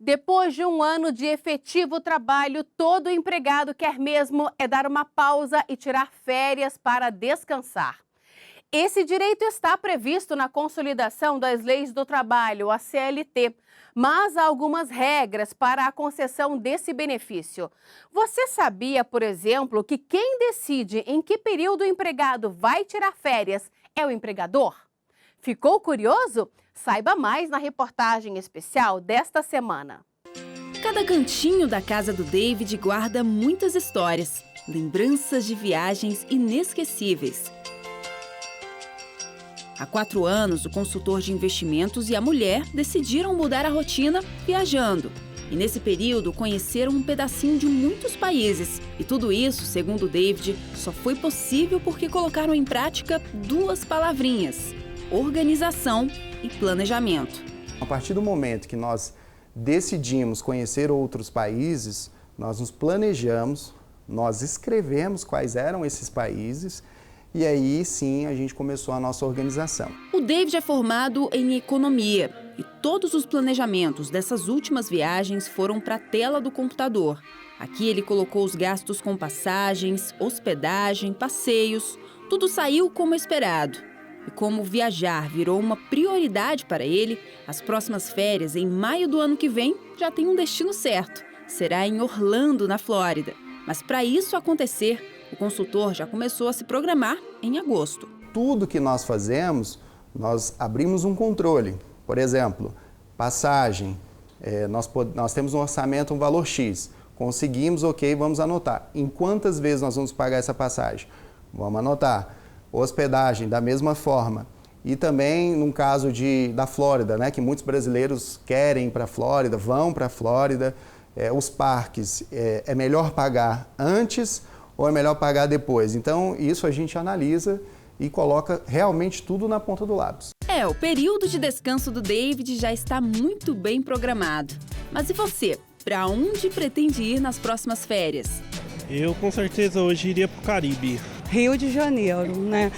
Depois de um ano de efetivo trabalho, todo empregado quer mesmo é dar uma pausa e tirar férias para descansar. Esse direito está previsto na Consolidação das Leis do Trabalho, a CLT, mas há algumas regras para a concessão desse benefício. Você sabia, por exemplo, que quem decide em que período o empregado vai tirar férias é o empregador? Ficou curioso? Saiba mais na reportagem especial desta semana. Cada cantinho da casa do David guarda muitas histórias, lembranças de viagens inesquecíveis. Há 4 anos, o consultor de investimentos e a mulher decidiram mudar a rotina viajando. E nesse período, conheceram um pedacinho de muitos países. E tudo isso, segundo o David, só foi possível porque colocaram em prática 2 palavrinhas: organização e planejamento. A partir do momento que nós decidimos conhecer outros países, nós nos planejamos, nós escrevemos quais eram esses países e aí sim a gente começou a nossa organização. O David é formado em economia e todos os planejamentos dessas últimas viagens foram para a tela do computador. Aqui ele colocou os gastos com passagens, hospedagem, passeios, tudo saiu como esperado. E como viajar virou uma prioridade para ele, as próximas férias, em maio do ano que vem, já tem um destino certo. Será em Orlando, na Flórida. Mas para isso acontecer, o consultor já começou a se programar em agosto. Tudo que nós fazemos, nós abrimos um controle. Por exemplo, passagem, nós temos um orçamento, um valor X. Conseguimos, ok, vamos anotar. Em quantas vezes nós vamos pagar essa passagem? Vamos anotar. Hospedagem, da mesma forma. E também, no caso da Flórida, né, que muitos brasileiros querem ir para a Flórida, vão para a Flórida. Os parques, é melhor pagar antes ou é melhor pagar depois? Então, isso a gente analisa e coloca realmente tudo na ponta do lápis. O período de descanso do David já está muito bem programado. Mas e você? Para onde pretende ir nas próximas férias? Eu, com certeza, hoje iria para o Caribe. Rio de Janeiro, né?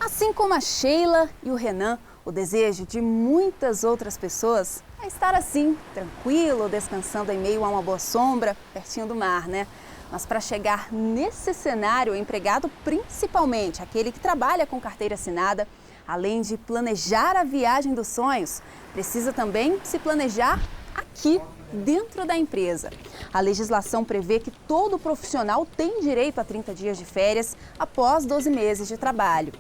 Assim como a Sheila e o Renan, o desejo de muitas outras pessoas é estar assim, tranquilo, descansando em meio a uma boa sombra, pertinho do mar, né? Mas para chegar nesse cenário, o empregado, principalmente aquele que trabalha com carteira assinada, além de planejar a viagem dos sonhos, precisa também se planejar aqui, dentro da empresa. A legislação prevê que todo profissional tem direito a 30 dias de férias após 12 meses de trabalho.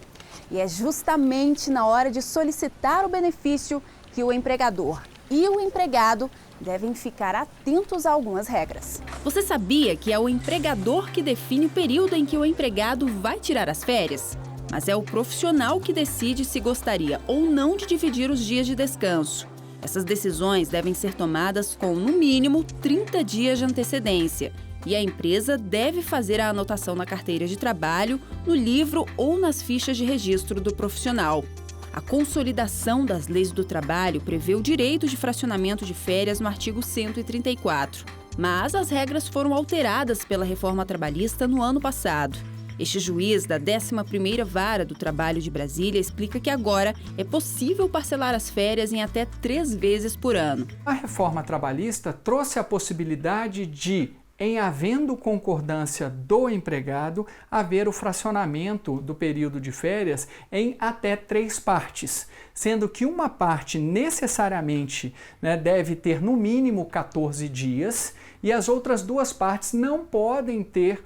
E é justamente na hora de solicitar o benefício que o empregador e o empregado devem ficar atentos a algumas regras. Você sabia que é o empregador que define o período em que o empregado vai tirar as férias? Mas é o profissional que decide se gostaria ou não de dividir os dias de descanso. Essas decisões devem ser tomadas com, no mínimo, 30 dias de antecedência. E a empresa deve fazer a anotação na carteira de trabalho, no livro ou nas fichas de registro do profissional. A Consolidação das Leis do Trabalho prevê o direito de fracionamento de férias no artigo 134. Mas as regras foram alteradas pela reforma trabalhista no ano passado. Este juiz da 11ª Vara do Trabalho de Brasília explica que agora é possível parcelar as férias em até 3 vezes por ano. A reforma trabalhista trouxe a possibilidade de, em havendo concordância do empregado, haver o fracionamento do período de férias em até 3 partes, sendo que uma parte necessariamente deve ter no mínimo 14 dias e as outras 2 partes não podem ter,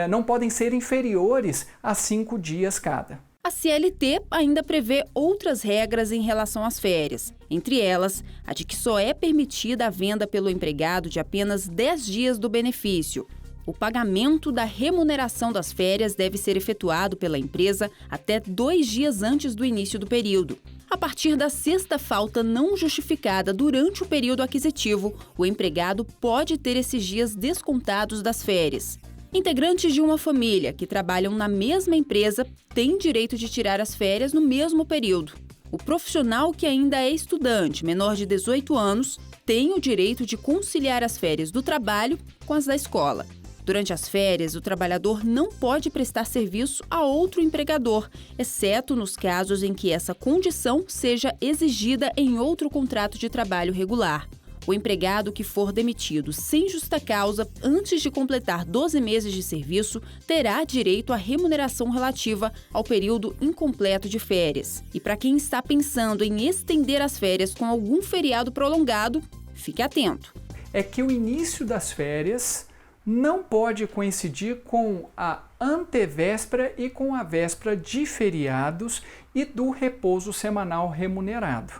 não podem ser inferiores a 5 dias cada. A CLT ainda prevê outras regras em relação às férias, entre elas a de que só é permitida a venda pelo empregado de apenas 10 dias do benefício. O pagamento da remuneração das férias deve ser efetuado pela empresa até 2 dias antes do início do período. A partir da 6ª falta não justificada durante o período aquisitivo, o empregado pode ter esses dias descontados das férias. Integrantes de uma família que trabalham na mesma empresa têm direito de tirar as férias no mesmo período. O profissional que ainda é estudante, menor de 18 anos, tem o direito de conciliar as férias do trabalho com as da escola. Durante as férias, o trabalhador não pode prestar serviço a outro empregador, exceto nos casos em que essa condição seja exigida em outro contrato de trabalho regular. O empregado que for demitido sem justa causa antes de completar 12 meses de serviço terá direito à remuneração relativa ao período incompleto de férias. E para quem está pensando em estender as férias com algum feriado prolongado, fique atento. É que o início das férias não pode coincidir com a antevéspera e com a véspera de feriados e do repouso semanal remunerado.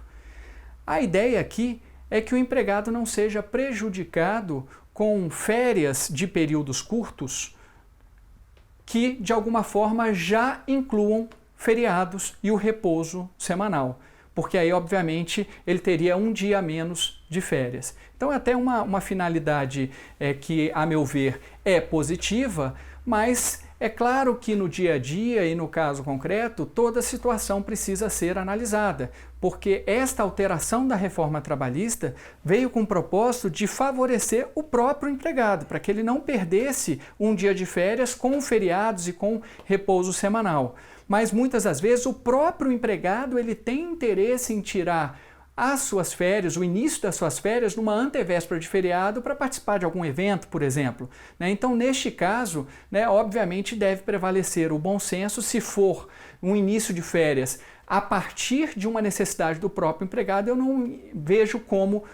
A ideia aqui é que o empregado não seja prejudicado com férias de períodos curtos que, de alguma forma, já incluam feriados e o repouso semanal, porque aí, obviamente, ele teria um dia a menos de férias. Então, é até uma finalidade que, a meu ver, é positiva, mas é claro que no dia a dia e no caso concreto, toda a situação precisa ser analisada, porque esta alteração da reforma trabalhista veio com o propósito de favorecer o próprio empregado, para que ele não perdesse um dia de férias com feriados e com repouso semanal. Mas muitas das vezes o próprio empregado ele tem interesse em tirar as suas férias, o início das suas férias, numa antevéspera de feriado para participar de algum evento, por exemplo. Então, neste caso, obviamente deve prevalecer o bom senso se for um início de férias a partir de uma necessidade do próprio empregado, eu não vejo como,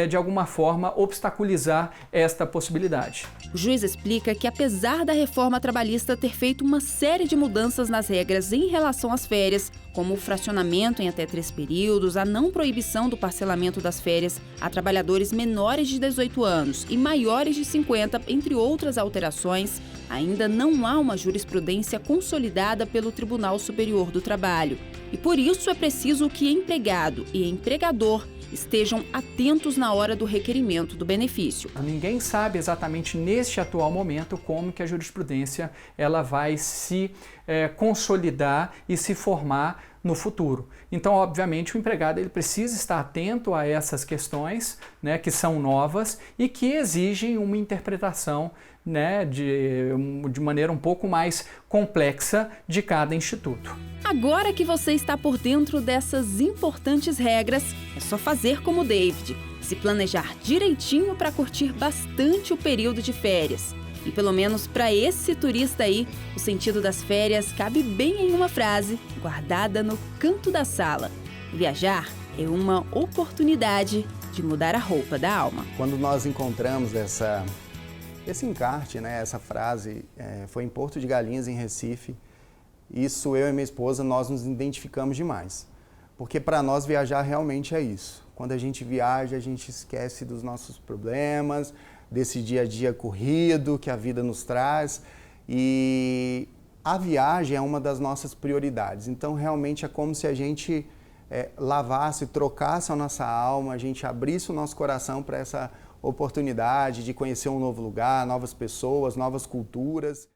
de alguma forma, obstaculizar esta possibilidade. O juiz explica que, apesar da reforma trabalhista ter feito uma série de mudanças nas regras em relação às férias, como o fracionamento em até 3 períodos, a não proibição do parcelamento das férias a trabalhadores menores de 18 anos e maiores de 50, entre outras alterações, ainda não há uma jurisprudência consolidada pelo Tribunal Superior do Trabalho. E por isso é preciso que empregado e empregador estejam atentos na hora do requerimento do benefício. Ninguém sabe exatamente neste atual momento como que a jurisprudência ela vai se consolidar e se formar no futuro. Então, obviamente, o empregado ele precisa estar atento a essas questões, que são novas e que exigem uma interpretação de maneira um pouco mais complexa de cada instituto. Agora que você está por dentro dessas importantes regras, é só fazer como o David, se planejar direitinho para curtir bastante o período de férias. E pelo menos para esse turista aí, o sentido das férias cabe bem em uma frase, guardada no canto da sala. Viajar é uma oportunidade de mudar a roupa da alma. Quando nós encontramos esse encarte, essa frase, foi em Porto de Galinhas, em Recife. Isso, eu e minha esposa, nós nos identificamos demais. Porque para nós viajar realmente é isso. Quando a gente viaja, a gente esquece dos nossos problemas, desse dia a dia corrido que a vida nos traz. E a viagem é uma das nossas prioridades. Então, realmente é como se a gente lavasse, trocasse a nossa alma, a gente abrisse o nosso coração para essa oportunidade de conhecer um novo lugar, novas pessoas, novas culturas.